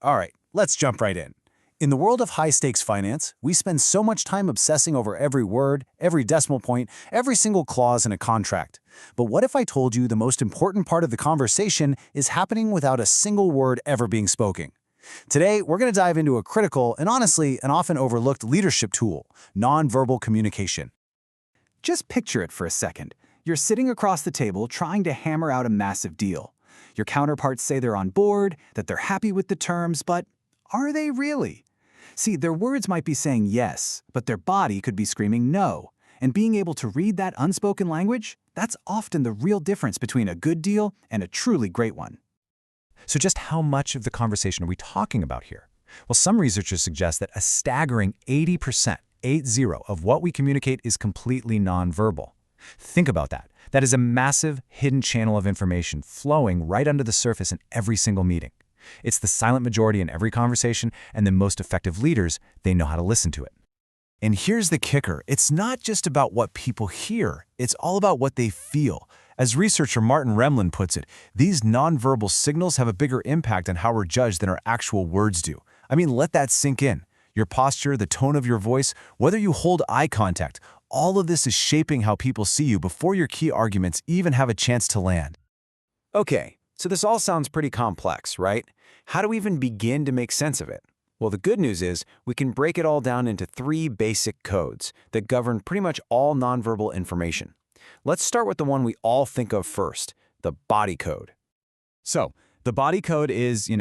All right, let's jump right in. In the world of high-stakes finance, we spend so much time obsessing over every word, every decimal point, every single clause in a contract. But what if I told you the most important part of the conversation is happening without a single word ever being spoken? Today, we're going to dive into a critical and honestly an often overlooked leadership tool, nonverbal communication. Just picture it for a second. You're sitting across the table trying to hammer out a massive deal. Your counterparts say they're on board, that they're happy with the terms, but are they really? See, their words might be saying yes, but their body could be screaming no. And being able to read that unspoken language, that's often the real difference between a good deal and a truly great one. So just how much of the conversation are we talking about here? Well, some researchers suggest that a staggering 80%, 80, of what we communicate is completely nonverbal. Think about that. That is a massive hidden channel of information flowing right under the surface in every single meeting. It's the silent majority in every conversation, and the most effective leaders, they know how to listen to it. And here's the kicker. It's not just about what people hear. It's all about what they feel. As researcher Martin Remlin puts it, these nonverbal signals have a bigger impact on how we're judged than our actual words do. I mean, let that sink in. Your posture, the tone of your voice, whether you hold eye contact, all of this is shaping how people see you before your key arguments even have a chance to land. Okay, so this all sounds pretty complex, right? How do we even begin to make sense of it? Well, the good news is we can break it all down into 3 basic codes that govern pretty much all nonverbal information. Let's start with the one we all think of first, the body code. So, the body code is,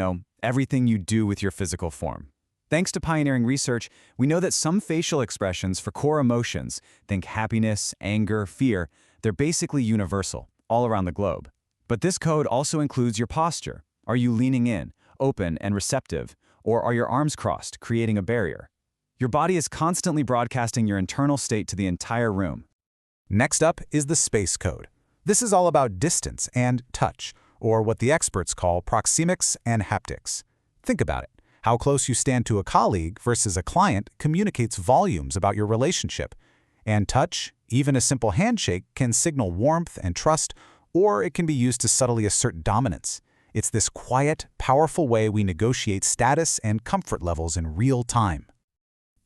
everything you do with your physical form. Thanks to pioneering research, we know that some facial expressions for core emotions, think happiness, anger, fear, they're basically universal, all around the globe. But this code also includes your posture. Are you leaning in, open and receptive, or are your arms crossed, creating a barrier? Your body is constantly broadcasting your internal state to the entire room. Next up is the space code. This is all about distance and touch, or what the experts call proxemics and haptics. Think about it. How close you stand to a colleague versus a client communicates volumes about your relationship. And touch, even a simple handshake, can signal warmth and trust, or it can be used to subtly assert dominance. It's this quiet, powerful way we negotiate status and comfort levels in real time.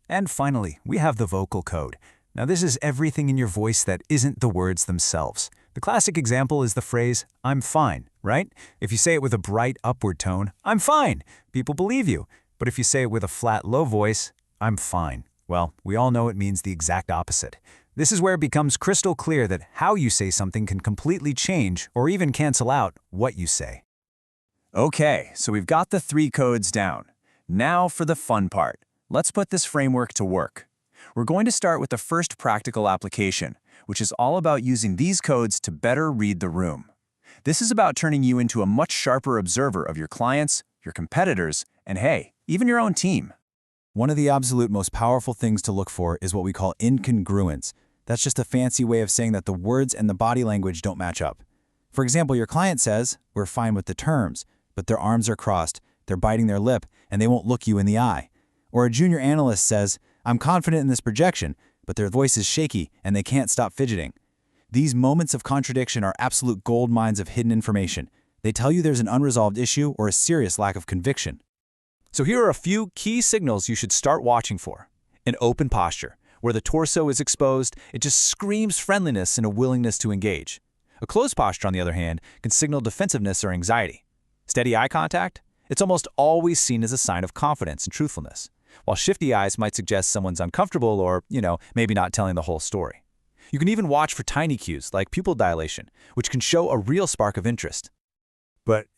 And finally, we have the vocal code. Now, this is everything in your voice that isn't the words themselves. The classic example is the phrase, "I'm fine," right? If you say it with a bright, upward tone, "I'm fine," people believe you. But if you say it with a flat, low voice, "I'm fine," well, we all know it means the exact opposite. This is where it becomes crystal clear that how you say something can completely change or even cancel out what you say. Okay, so we've got the 3 codes down. Now for the fun part. Let's put this framework to work. We're going to start with the first practical application, which is all about using these codes to better read the room. This is about turning you into a much sharper observer of your clients, your competitors, and hey, even your own team. One of the absolute most powerful things to look for is what we call incongruence. That's just a fancy way of saying that the words and the body language don't match up. For example, your client says, "We're fine with the terms," but their arms are crossed, they're biting their lip, and they won't look you in the eye. Or a junior analyst says, "I'm confident in this projection," but their voice is shaky and they can't stop fidgeting. These moments of contradiction are absolute gold mines of hidden information. They tell you there's an unresolved issue or a serious lack of conviction. So here are a few key signals you should start watching for. An open posture, where the torso is exposed, it just screams friendliness and a willingness to engage. A closed posture, on the other hand, can signal defensiveness or anxiety. Steady eye contact? It's almost always seen as a sign of confidence and truthfulness, while shifty eyes might suggest someone's uncomfortable or, maybe not telling the whole story. You can even watch for tiny cues like pupil dilation, which can show a real spark of interest.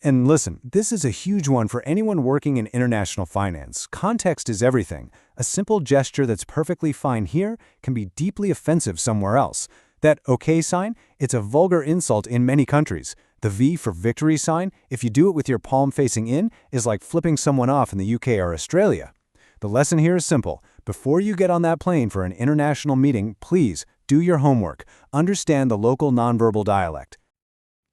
And listen, this is a huge one for anyone working in international finance. Context is everything. A simple gesture that's perfectly fine here can be deeply offensive somewhere else. That "okay" sign, it's a vulgar insult in many countries. The V for victory sign, if you do it with your palm facing in, is like flipping someone off in the UK or Australia. The lesson here is simple. Before you get on that plane for an international meeting, please do your homework. Understand the local nonverbal dialect.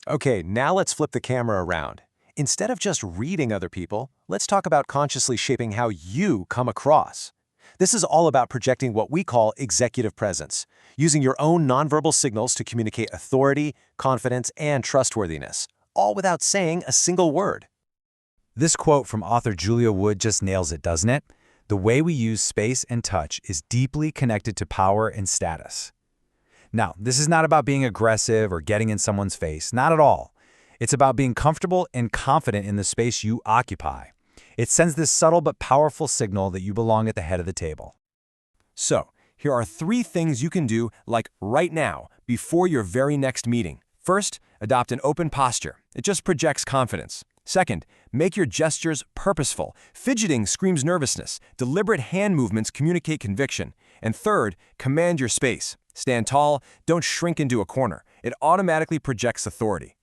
Okay, now let's flip the camera around. Instead of just reading other people, let's talk about consciously shaping how you come across. This is all about projecting what we call executive presence, using your own nonverbal signals to communicate authority, confidence, and trustworthiness, all without saying a single word. This quote from author Julia Wood just nails it, doesn't it? The way we use space and touch is deeply connected to power and status. Now, this is not about being aggressive or getting in someone's face, not at all. It's about being comfortable and confident in the space you occupy. It sends this subtle but powerful signal that you belong at the head of the table. So, here are 3 things you can do, like right now, before your very next meeting. First, adopt an open posture. It just projects confidence. Second, make your gestures purposeful. Fidgeting screams nervousness. Deliberate hand movements communicate conviction. And third, command your space. Stand tall, don't shrink into a corner. It automatically projects authority.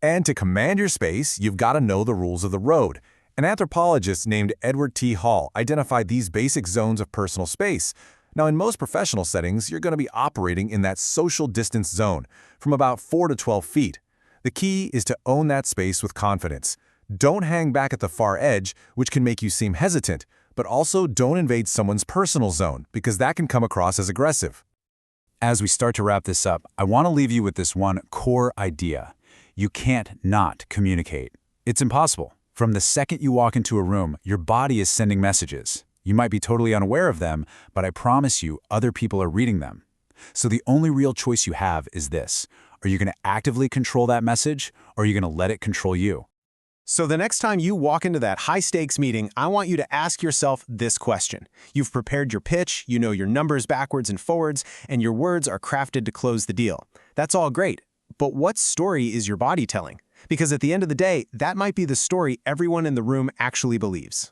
And to command your space, you've got to know the rules of the road. An anthropologist named Edward T. Hall identified these basic zones of personal space. Now, in most professional settings, you're going to be operating in that social distance zone, from about 4 to 12 feet. The key is to own that space with confidence. Don't hang back at the far edge, which can make you seem hesitant, but also don't invade someone's personal zone, because that can come across as aggressive. As we start to wrap this up, I want to leave you with this one core idea. You can't not communicate. It's impossible. From the second you walk into a room, your body is sending messages. You might be totally unaware of them, but I promise you, other people are reading them. So the only real choice you have is this. Are you going to actively control that message, or are you going to let it control you? So the next time you walk into that high-stakes meeting, I want you to ask yourself this question. You've prepared your pitch, you know your numbers backwards and forwards, and your words are crafted to close the deal. That's all great, but what story is your body telling? Because at the end of the day, that might be the story everyone in the room actually believes.